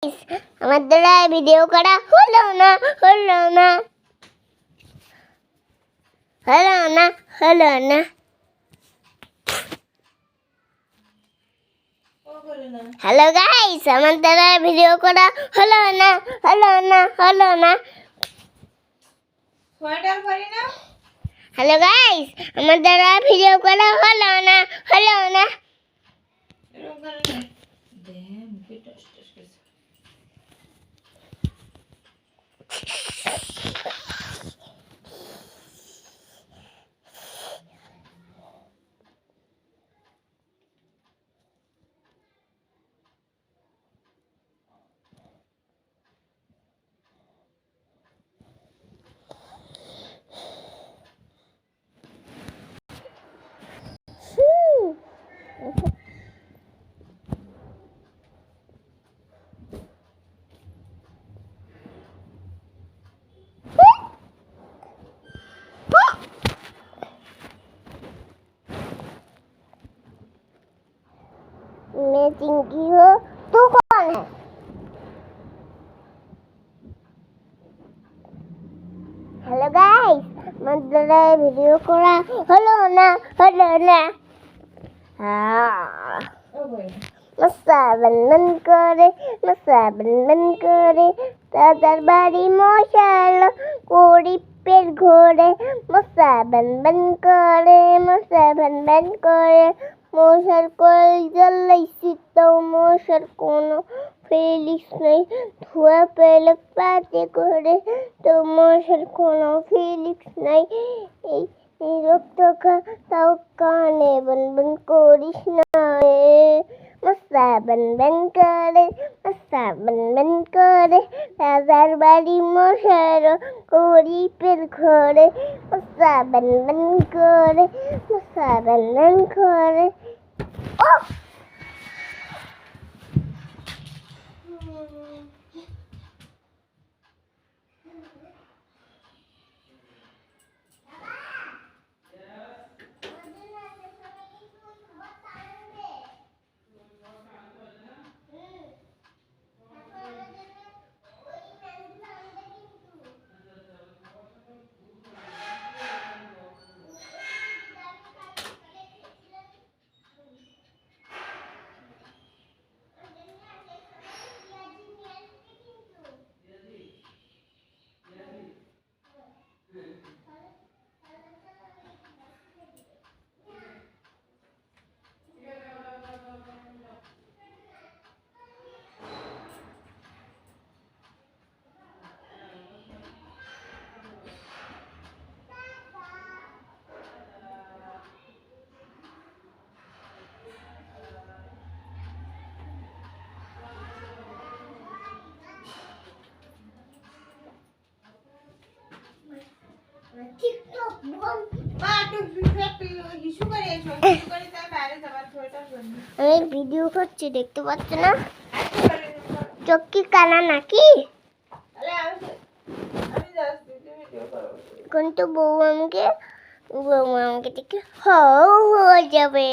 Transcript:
আমার দ্বারা ভিডিও করা হলো না হলো না হলো না হলো না হ্যালো গাইস, আমার দ্বারা ভিডিও করা হলো না হলো না হলো না হ্যালো গাইস, আমার দ্বারা ভিডিও করা হলো না হলো না मैं चिंकी हूँ, तू कौन है? हेलो गाइस, मैं जरा वीडियो करा हेलो ना मस्सा बंधन करे तादर बारी मोशाल कोड़ी पेड़ घोड़े मस्सा बंधन करे मोशर कोल जल्दी तो मोशर कोनो फेलिक्स नहीं धुआ पहले पाते करे तो मोशर कोनो फेलिक्स नहीं रक्त का ताऊ काने बन कोरिश ना मस्सा बन करे ताजार बारी मोशर कोरी पेड़ घोड़े मस्सा बन करे Oh! TikTok আমি ভিডিও করছি, দেখতে পাচ্ছ না? চোখ কি কানা নাকি? কিন্তু বউ আমাকে দেখে হয়ে যাবে।